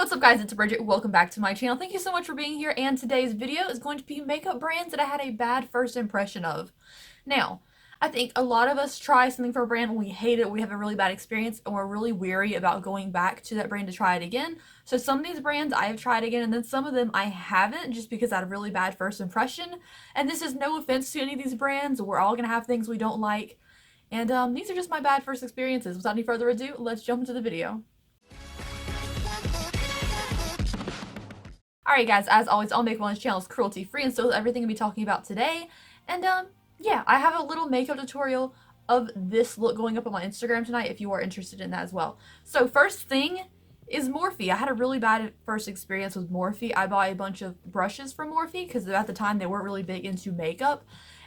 What's up guys, it's Bridgette. Welcome back to my channel. Thank you so much for being here, and today's video is going to be makeup brands that I had a bad first impression of. Now, I think a lot of us try something for a brand and we hate it, we have a really bad experience, and we're really weary about going back to that brand to try it again. So some of these brands I have tried again, and then some of them I haven't, just because I had a really bad first impression. And this is no offense to any of these brands, we're all gonna have things we don't like. And these are just my bad first experiences. Without any further ado, let's jump into the video. Alright guys, as always, all makeup on this channel is cruelty free, and so is everything I'm going to be talking about today. And yeah, I have a little makeup tutorial of this look going up on my Instagram tonight if you are interested in that as well. So first thing is Morphe. I had a really bad first experience with Morphe. I bought a bunch of brushes from Morphe because at the time they weren't really big into makeup,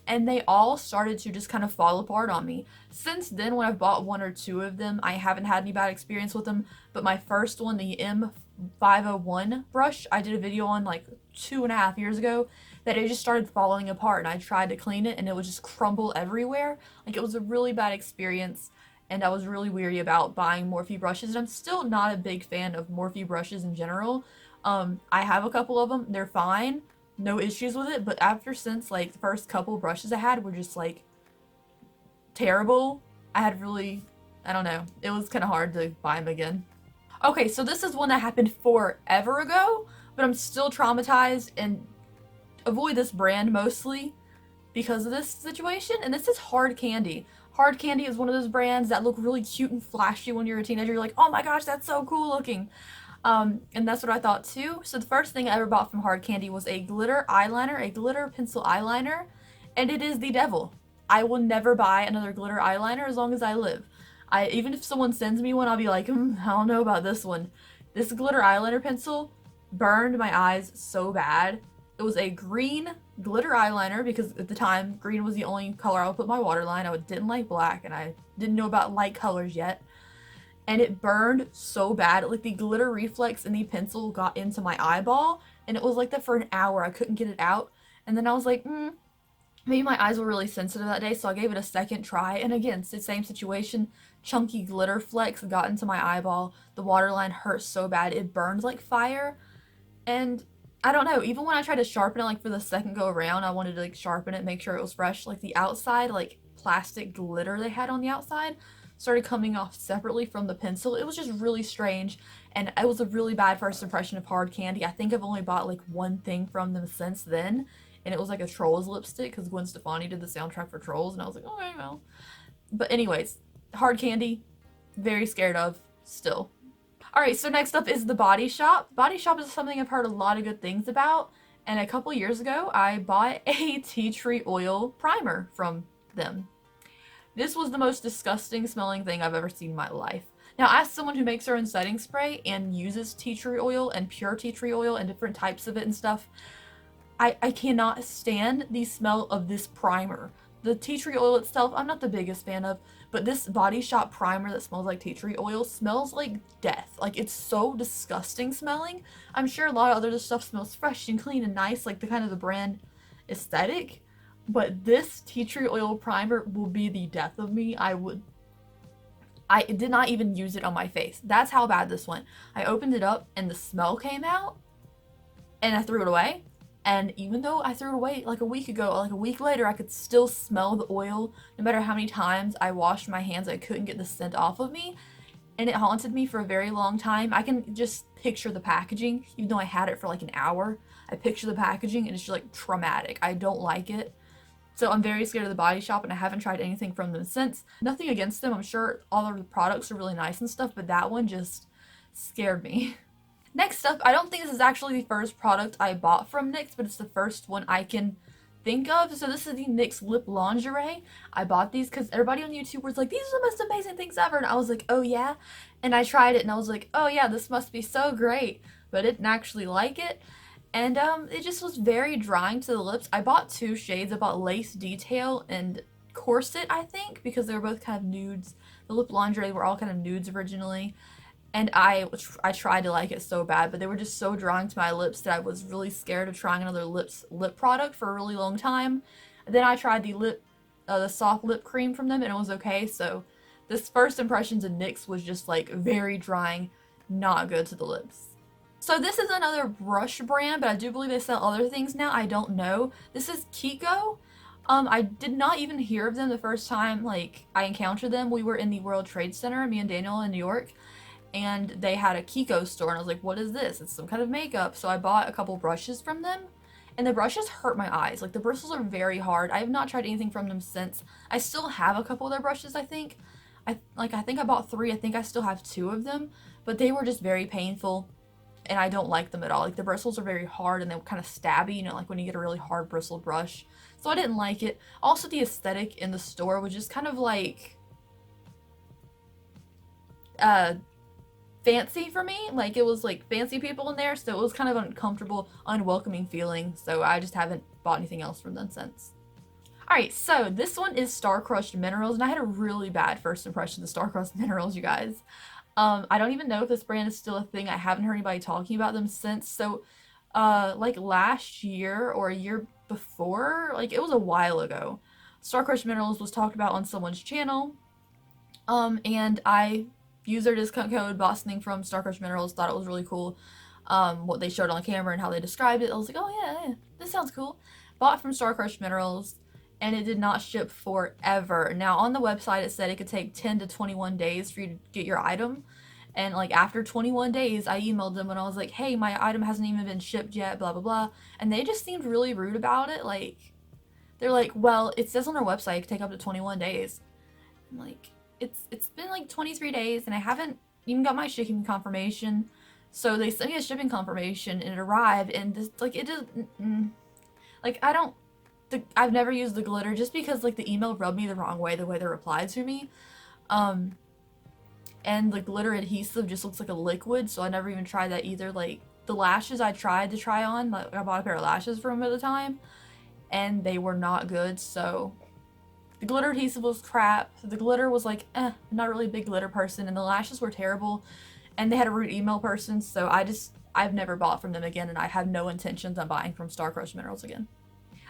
and they all started to just kind of fall apart on me. Since then, when I've bought one or two of them, I haven't had any bad experience with them, but my first one, the M501 brush, I did a video on like 2.5 years ago, that it just started falling apart, and I tried to clean it and it would just crumble everywhere. Like, it was a really bad experience, and I was really weary about buying Morphe brushes, and I'm still not a big fan of Morphe brushes in general. I have a couple of them, they're fine, no issues with it, but since like the first couple brushes I had were just like terrible, I don't know, it was kind of hard to buy them again. Okay, so this is one that happened forever ago, but I'm still traumatized and avoid this brand mostly because of this situation, and this is Hard Candy. Hard Candy is one of those brands that look really cute and flashy when you're a teenager. You're like, oh my gosh, that's so cool looking. And that's what I thought too. So the first thing I ever bought from Hard Candy was a glitter eyeliner, a glitter pencil eyeliner, and it is the devil. I will never buy another glitter eyeliner as long as I live. Even if someone sends me one, I'll be like, I don't know about this one. This glitter eyeliner pencil burned my eyes so bad. It was a green glitter eyeliner because at the time, green was the only color I would put my waterline. I didn't like black, and I didn't know about light colors yet. And it burned so bad. Like, the glitter reflex in the pencil got into my eyeball, and it was like that for an hour. I couldn't get it out. And then I was like, maybe my eyes were really sensitive that day, so I gave it a second try. And again, it's the same situation. Chunky glitter flecks got into my eyeball. The waterline hurt so bad. It burned like fire. And I don't know, even when I tried to sharpen it, like for the second go around, I wanted to like sharpen it, make sure it was fresh. Like, the outside, like plastic glitter they had on the outside started coming off separately from the pencil. It was just really strange, and it was a really bad first impression of Hard Candy. I think I've only bought like one thing from them since then, and it was like a Trolls lipstick because Gwen Stefani did the soundtrack for Trolls, and I was like, okay, well. But anyways, Hard Candy, very scared of still. Alright, so next up is The Body Shop. Body Shop is something I've heard a lot of good things about, and a couple years ago I bought a tea tree oil primer from them. This was the most disgusting smelling thing I've ever seen in my life. Now, as someone who makes her own setting spray and uses tea tree oil and pure tea tree oil and different types of it and stuff, I cannot stand the smell of this primer. The tea tree oil itself, I'm not the biggest fan of, but this Body Shop primer that smells like tea tree oil smells like death. Like, it's so disgusting smelling. I'm sure a lot of other stuff smells fresh and clean and nice, like the kind of the brand aesthetic, but this tea tree oil primer will be the death of me. I did not even use it on my face. That's how bad this went. I opened it up and the smell came out, and I threw it away. And even though I threw it away like a week ago, like a week later, I could still smell the oil. No matter how many times I washed my hands, I couldn't get the scent off of me. And it haunted me for a very long time. I can just picture the packaging, even though I had it for like an hour. I picture the packaging and it's just like traumatic. I don't like it. So I'm very scared of The Body Shop, and I haven't tried anything from them since. Nothing against them. I'm sure all of the products are really nice and stuff, but that one just scared me. Next up, I don't think this is actually the first product I bought from NYX, but it's the first one I can think of. So this is the NYX Lip Lingerie. I bought these because everybody on YouTube was like, these are the most amazing things ever. And I was like, oh yeah? And I tried it and I was like, oh yeah, this must be so great. But I didn't actually like it. And it just was very drying to the lips. I bought two shades. I bought Lace Detail and Corset, I think, because they were both kind of nudes. The Lip Lingerie were all kind of nudes originally. And I tried to like it so bad, but they were just so drying to my lips that I was really scared of trying another lip product for a really long time. And then I tried the soft lip cream from them, and it was okay. So this first impressions of NYX was just like very drying, not good to the lips. So this is another brush brand, but I do believe they sell other things now. I don't know. This is Kiko. I did not even hear of them the first time like I encountered them. We were in the World Trade Center, me and Daniel in New York, and they had a Kiko store, and I was like, what is this? It's some kind of makeup. So I bought a couple brushes from them, and the brushes hurt my eyes. Like, the bristles are very hard. I have not tried anything from them since. I still have a couple of their brushes, I think. I think I bought 3. I think I still have 2 of them, but they were just very painful, and I don't like them at all. Like, the bristles are very hard, and they're kind of stabby, you know, like when you get a really hard bristled brush. So I didn't like it. Also, the aesthetic in the store was just kind of like fancy for me. Like, it was like fancy people in there, so it was kind of uncomfortable, unwelcoming feeling. So I just haven't bought anything else from them since. Alright, so this one is Star Crushed Minerals, and I had a really bad first impression of Star Crushed Minerals, you guys. I don't even know if this brand is still a thing. I haven't heard anybody talking about them since. So, like last year or a year before, like it was a while ago, Star Crushed Minerals was talked about on someone's channel. And I used their discount code, bought something from Star Crushed Minerals, thought it was really cool. What they showed on camera and how they described it, I was like, oh yeah, this sounds cool. Bought from Star Crushed Minerals, and it did not ship forever. Now, on the website, it said it could take 10 to 21 days for you to get your item. And, like, after 21 days, I emailed them and I was like, hey, my item hasn't even been shipped yet, blah, blah, blah. And they just seemed really rude about it. Like, they're like, well, it says on our website it could take up to 21 days. I'm like, it's been, like, 23 days, and I haven't even got my shipping confirmation. So they sent me a shipping confirmation, and it arrived, and this, like, it just, like, I've never used the glitter just because, like, the email rubbed me the wrong way, the way they replied to me. And the glitter adhesive just looks like a liquid, so I never even tried that either. Like, the lashes I tried to try on, like, I bought a pair of lashes from them at the time, and they were not good, so the glitter adhesive was crap. The glitter was like, not really a big glitter person, and the lashes were terrible, and they had a rude email person, so I've never bought from them again, and I have no intentions on buying from Star Crushed Minerals again.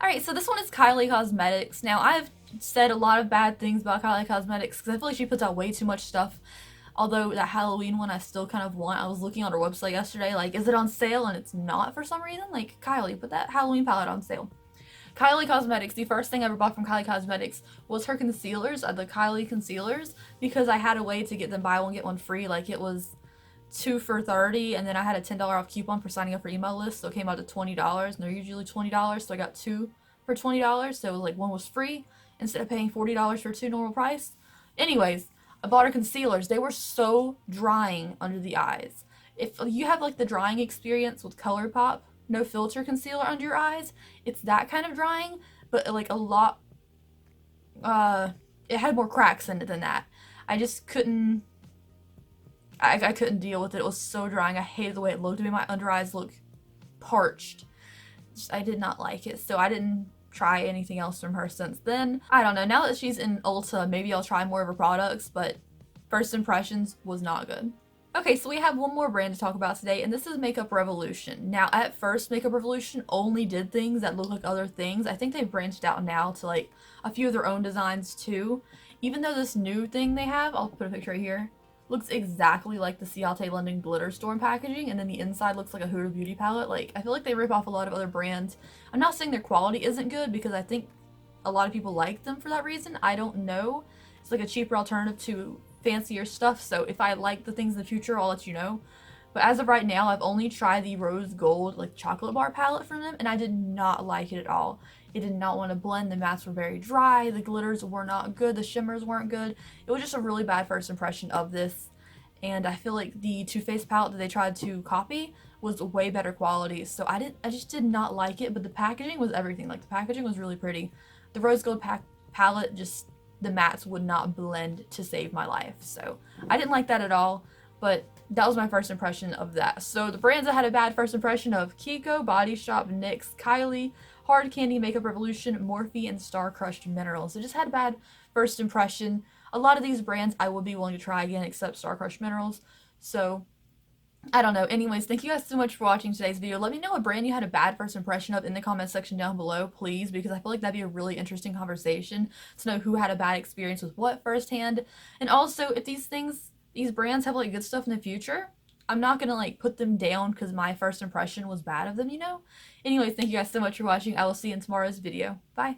Alright, so this one is Kylie Cosmetics. Now, I've said a lot of bad things about Kylie Cosmetics because I feel like she puts out way too much stuff. Although that Halloween one I still kind of want. I was looking on her website yesterday, like, is it on sale? And it's not for some reason. Like, Kylie, put that Halloween palette on sale. Kylie Cosmetics, the first thing I ever bought from Kylie Cosmetics was her concealers, the Kylie concealers, because I had a way to get them buy one, get one free. Like, it was 2 for $30, and then I had a $10 off coupon for signing up for email list, so it came out to $20, and they're usually $20, so I got 2 for $20, so it was like one was free instead of paying $40 for 2 normal price. Anyways, I bought her concealers. They were so drying under the eyes. If you have like the drying experience with ColourPop, no filter concealer under your eyes, it's that kind of drying, but like a lot, it had more cracks in it than that. I just couldn't, I couldn't deal with it. It was so drying. I hated the way it looked. It made my under eyes look parched. I did not like it, so I didn't try anything else from her since then. I don't know, now that she's in Ulta, maybe I'll try more of her products, but first impressions was not good. Okay, so we have one more brand to talk about today, and this is Makeup Revolution. Now, at first, Makeup Revolution only did things that look like other things. I think they've branched out now to, like, a few of their own designs, too. Even though this new thing they have, I'll put a picture right here, looks exactly like the Ciate London Glitter Storm packaging, and then the inside looks like a Huda Beauty palette. Like, I feel like they rip off a lot of other brands. I'm not saying their quality isn't good, because I think a lot of people like them for that reason. I don't know. It's like a cheaper alternative to fancier stuff, so if I like the things in the future, I'll let you know. But as of right now, I've only tried the Rose Gold, like, chocolate bar palette from them, and I did not like it at all. It did not want to blend. The mattes were very dry. The glitters were not good. The shimmers weren't good. It was just a really bad first impression of this. And I feel like the Too Faced palette that they tried to copy was way better quality. So I just did not like it. But the packaging was everything. Like, the packaging was really pretty. The Rose Gold palette, just the mattes would not blend to save my life. So I didn't like that at all. But that was my first impression of that. So the brands I had a bad first impression of: Kiko, Body Shop, NYX, Kylie, Hard Candy, Makeup Revolution, Morphe, and Star Crushed Minerals. I just had a bad first impression. A lot of these brands I would be willing to try again, except Star Crushed Minerals. So I don't know. Anyways, thank you guys so much for watching today's video. Let me know what brand you had a bad first impression of in the comment section down below, please, because I feel like that'd be a really interesting conversation to know who had a bad experience with what firsthand. And also, if these brands have like good stuff in the future, I'm not gonna like put them down because my first impression was bad of them, you know? Anyways, thank you guys so much for watching. I will see you in tomorrow's video. Bye.